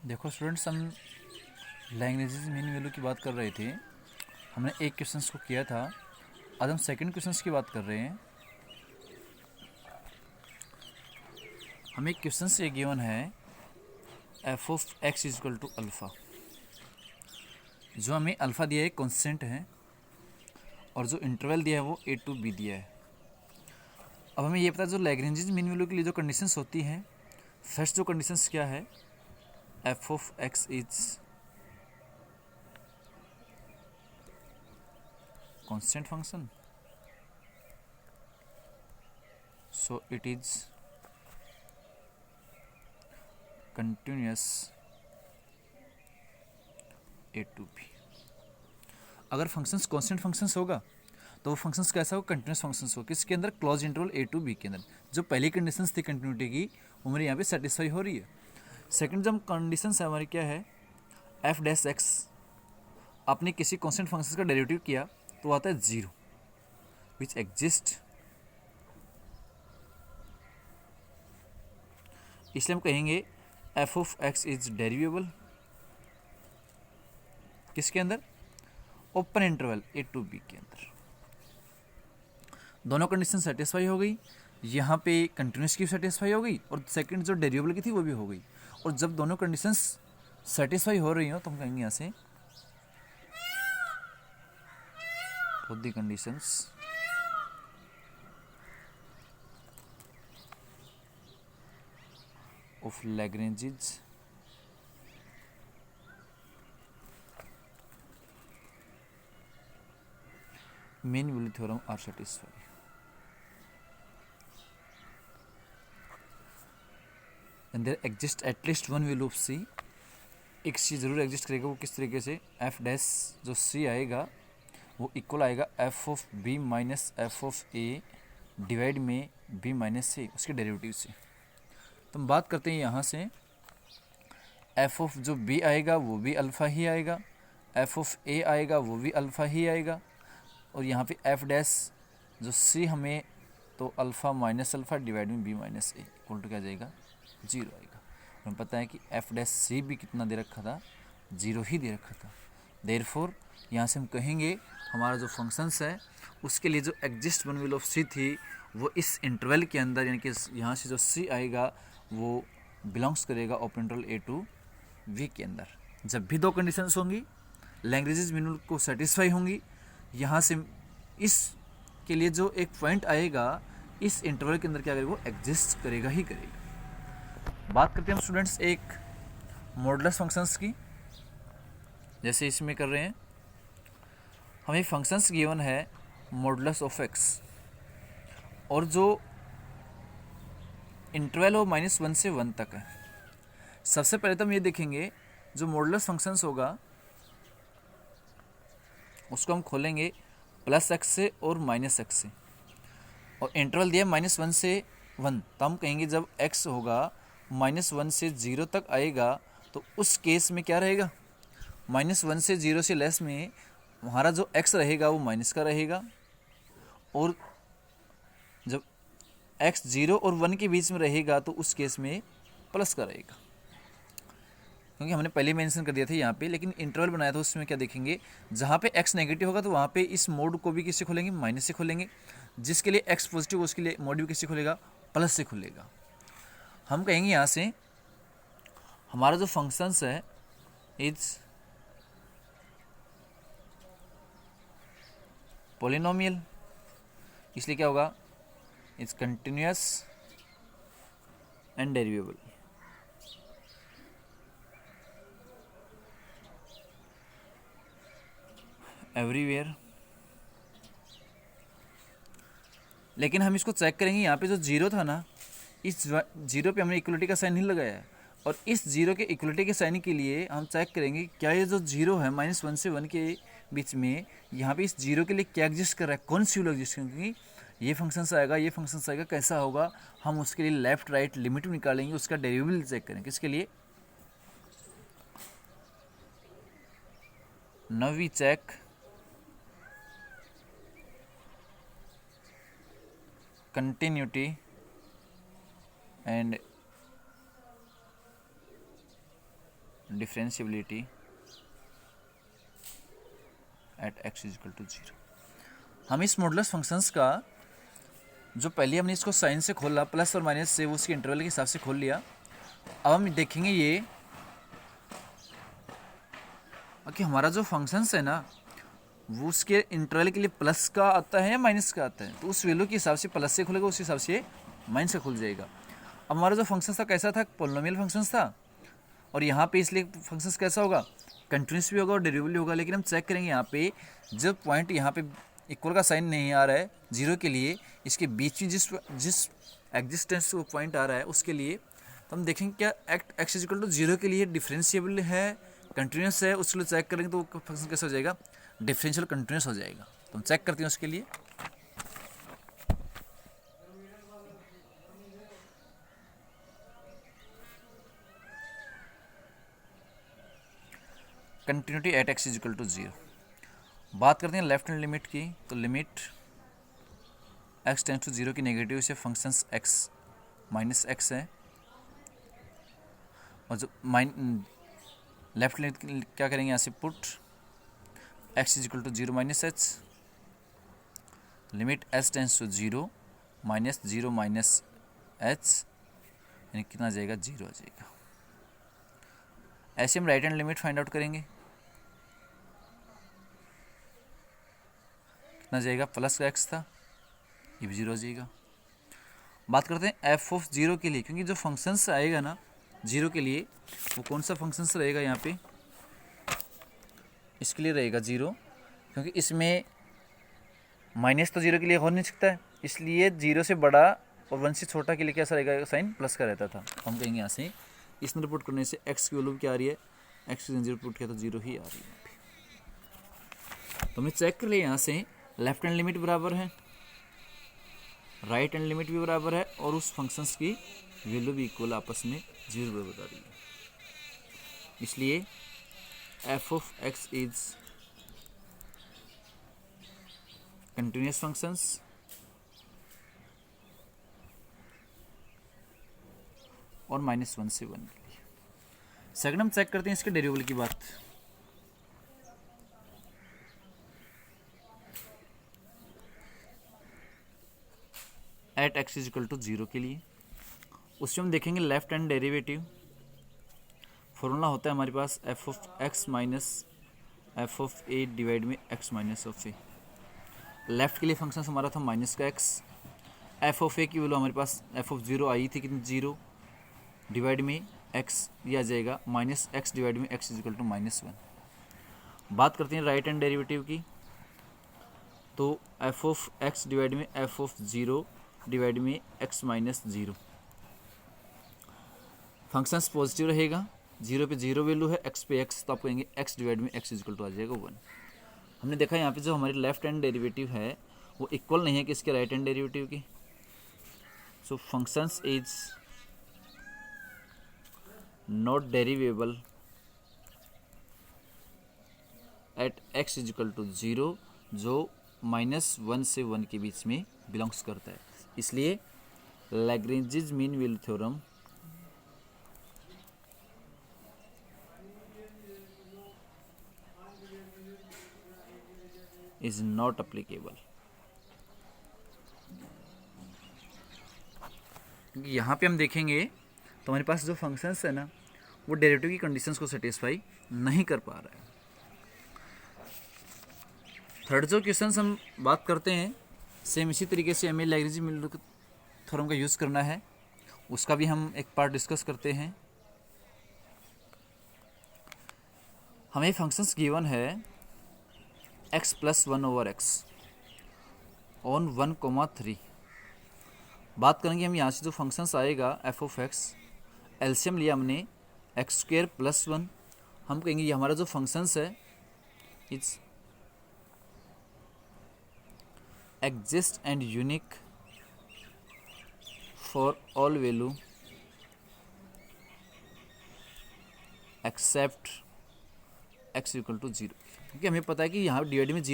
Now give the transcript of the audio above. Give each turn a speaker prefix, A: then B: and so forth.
A: देखो स्टूडेंट्स, हम languages mean value की बात कर रहे थे। हमने एक क्वेश्चंस को किया था। आज हम सेकंड क्वेश्चंस की बात कर रहे हैं। हमें एक क्वेश्चन से गिवन है F of X is equal to alpha. जो हमें अल्फ़ा दिया है कांस्टेंट है, और जो इंटरवल दिया है वो ए टू बी दिया है। अब हमें ये पता है जो लैग्रेंजेस मीन वैल्यू के लिए जो कंडीशंस होती हैं, फर्स्ट जो कंडीशंस क्या है, F of X is constant function, so it is continuous A to B. अगर फंक्शंस कांस्टेंट फंक्शंस होगा तो वो फंक्शंस कैसा हो, कंटिन्यूस फंक्शंस हो। किसके अंदर? Close interval A to B के अंदर। जो पहली कंडीशंस थी कंटिन्यूटी की, वो मेरे यहाँ पे सेटिस्फाई हो रही है। सेकंड जो कंडीशंस है हमारी क्या है, एफ डैश एक्स, आपने किसी कांस्टेंट फंक्शंस का डेरिवेटिव किया तो आता है जीरो, विच एग्जिस्ट। इसलिए हम कहेंगे F of X is derivable किसके अंदर? Open interval A to B के अंदर। दोनों कंडीशन सेटिस्फाई हो गई। यहाँ पे कंटिन्यूस की सेटिस्फाई हो गई, और सेकंड जो डेरिवेबल की थी वो भी हो गई। और जब दोनों कंडीशंस सेटिस्फाई हो रही हो तो हम कहेंगे यहाँ से both the conditions of Lagrange's mean value theorem are satisfied. And there exists at least one value of C. एक C जरूर एग्जिस्ट करेगा। वो किस तरीके से, एफ डैश जो C आएगा वो इक्वल आएगा F of B minus F of A divide में बी माइनस सी, उसके डेरिवेटिव से। तो हम बात करते हैं यहाँ से, एफ ऑफ जो बी आएगा वो भी अल्फ़ा ही आएगा, एफ ऑफ ए आएगा वो भी अल्फ़ा ही आएगा, और यहाँ पे एफ डैश जो सी हमें तो अल्फ़ा माइनस अल्फ़ा डिवाइड में B minus A equal to क्या जाएगा, जीरो आएगा। हमें पता है कि एफ डैश सी भी कितना दे रखा था, जीरो ही दे रखा था। देयरफॉर यहाँ से हम कहेंगे हमारा जो फंक्शंस है उसके लिए जो एग्जिस्ट वन वैल्यू ऑफ सी थी वो इस इंटरवल के अंदर, यानी कि यहाँ से जो सी आएगा वो बिलोंग्स करेगा open interval A to V के अंदर। जब भी दो कंडीशंस होंगी, लैग्रेंजेस मीन वैल्यू को सेटिस्फाई होंगी, यहाँ से इस के लिए जो एक पॉइंट आएगा इस इंटरवल के अंदर क्या करेगा, वो एग्जिस्ट करेगा ही करेगा। बात करते हैं हम स्टूडेंट्स एक मॉडुलस फंक्शंस की, जैसे इसमें कर रहे हैं। हमें फंक्शंस गिवन है मॉडुलस ऑफ एक्स, और जो इंटरवल हो -1 से 1 तक है। सबसे पहले तो हम ये देखेंगे जो मॉडुलस फंक्शंस होगा उसको हम खोलेंगे प्लस एक्स से और माइनस एक्स से, और इंटरवल दिया -1 से 1, तो हम कहेंगे जब x होगा -1 से 0 तक आएगा तो उस केस में क्या रहेगा, -1 से 0 से लेस में हमारा जो x रहेगा वो माइनस का रहेगा, और जब x 0 और 1 के बीच में रहेगा तो उस केस में प्लस का रहेगा। क्योंकि हमने पहले मेंशन कर दिया था यहाँ पे, लेकिन इंटरवल बनाया था उसमें क्या देखेंगे, जहाँ पे x नेगेटिव होगा तो वहाँ पे इस मोड को भी किससे खोलेंगे, माइनस से खोलेंगे। जिसके लिए x पॉजिटिव उसके लिए मोड भी किससे खुलेगा, प्लस से खुलेगा। हम कहेंगे यहाँ से हमारा जो फंक्शंस है इज पॉलिनोमियल, इसलिए क्या होगा, इज कंटिन्यूअस एंड डेरिवेबल। एवरीवेयर। लेकिन हम इसको चेक करेंगे, यहाँ पे जो जीरो था ना, इस जीरो पे हमने इक्वलिटी का साइन नहीं लगाया है, और इस जीरो के इक्वलिटी के साइन के लिए हम चेक करेंगे क्या ये जो जीरो है -1 से 1 के बीच में, यहाँ पे इस जीरो के लिए क्या एग्जिस्ट कर रहा है, कौन सी वैल्यू एग्जिस्ट करेगी। क्योंकि ये फंक्शंस आएगा, ये फंक्शंस आएगा, कैसा होगा, हम उसके लिए लेफ्ट राइट लिमिट निकालेंगे, उसका डेरिवेबल चेक करेंगे। किसके लिए, now we check continuity and differentiability at x equal to 0। हम इस मॉडुलस फंक्शंस का जो पहले हमने इसको साइन से खोला प्लस और माइनस से, वो उसके इंटरवल के हिसाब से खोल लिया। अब हम देखेंगे ये कि हमारा जो फंक्शंस है ना वो उसके इंटरवल के लिए प्लस का आता है या माइनस का आता है। तो उस वैल्यू के हिसाब से प्लस से खुलेगा, उस हिसाब से माइनस से खुल जाएगा। अब हमारा जो फंक्शन था कैसा था, पोलिनोमियल फंक्शंस था, और यहाँ पे इसलिए फंक्शंस कैसा होगा, कंटिन्यूस भी होगा और डेरिवेबल भी होगा। लेकिन हम चेक करेंगे यहाँ पे जब पॉइंट यहाँ पे इक्वल का साइन नहीं आ रहा है 0 के लिए, इसके बीच में जिस एग्जिस्टेंस वो पॉइंट आ रहा है उसके लिए, तो हम देखेंगे क्या x इक्वल टू 0 के लिए डिफरेंशिएबल है, कंटिन्यूस है। उसके लिए चेक करेंगे तो फंक्शन कैसा हो जाएगा, डिफरेंशियल कंटिन्यूस हो जाएगा। तो हम चेक करते हैं उसके लिए। Continuity at x equal to 0। बात करते हैं लेफ्ट हैंड लिमिट की, तो लिमिट x टेंस टू 0 की नेगेटिव से फंक्शंस x माइनस x है, और जो लेफ्ट लिमिट क्या करेंगे यहाँ से put x equal to 0 minus h, limit s tends to 0 minus 0 minus h, यानी कितना जाएगा, 0 आ जाएगा। ऐसे हम right hand limit find out करेंगे, कितना जाएगा, प्लस का x था, ये भी 0 हो जाएगा। बात करते हैं f ऑफ 0 के लिए, क्योंकि जो फंक्शंस आएगा ना 0 के लिए वो कौन सा फंक्शंस रहेगा, यहाँ पे इसके लिए रहेगा 0, क्योंकि इसमें माइनस तो 0 के लिए हो नहीं सकता है, इसलिए 0 से बड़ा और 1 से छोटा के लिए कैसा रहेगा, साइन प्लस का रहता था। हम कहेंगे यहाँ से इसमें रिपोर्ट करने से x की वैल्यू क्या आ रही है, x की 0 पुट किया तो 0 ही आ रही है। तो हमने चेक कर लिया यहाँ से लेफ्ट हैंड लिमिट बराबर है, राइट हैंड लिमिट भी बराबर है, और उस फंक्शंस की वैल्यू भी इक्वल आपस में 0 बराबर आ रही है। इसलिए f of x is continuous functions और -1 से 1 के लिए। सेकंड हम चेक करते हैं इसके डेरिवेबल की बात। At x is equal to 0 के लिए उससे हम देखेंगे लेफ्ट हैंड डेरिवेटिव। फॉर्मूला होता है हमारे पास f of x minus f of a divide में x minus of a। Left के लिए फंक्शन हमारा था माइनस का x, f ऑफ a की वैल्यू हमारे पास f ऑफ 0 आई थी, कितनी 0 डिवाइड में x, ये आ जाएगा माइनस x डिवाइड में x इज इक्वल टू -1। बात करते हैं राइट हैंड डेरिवेटिव की, तो f ऑफ x डिवाइड में f ऑफ 0 डिवाइड में x माइनस 0। फंक्शंस पॉजिटिव रहेगा, 0 पे 0 वैल्यू है, x पे x, तो आप कहेंगे x डिवाइड में x इज इक्वल टू आ जाएगा 1। हमने देखा यहाँ पे जो हमारी लेफ्ट हैंड डेरिवेटिव है वो इक्वल नहीं है कि इसके राइट हैंड डेरिवेटिव की। So functions is not derivable at x is equal to 0, जो -1 से 1 के बीच में बिलोंग्स करता है। इसलिए Lagrange's mean value theorem is not applicable. यहाँ पे हम देखेंगे तो हमारे पास जो फंक्शंस है ना वो डेरिवेटिव की कंडीशंस को सेटिस्फाई नहीं कर पा रहा है। थर्ड जो क्वेश्चन हम बात करते हैं सेम इसी तरीके से हमें लैग्रेंज मीन थ्योरम का यूज़ करना है, उसका भी हम एक पार्ट डिस्कस करते हैं। हमें फंक्शंस गिवन है x plus 1 over x on 1,3। बात करेंगे हम यहाँ से जो फंक्शंस आएगा f ऑफ x, एलसीएम लिया हमने एक्स स्क्वायर प्लस 1। हम कहेंगे ये हमारा जो फंक्शंस है it's exist and unique for all value except x equal to 0, क्योंकि हमें पता है कि यहाँ डिवाइड में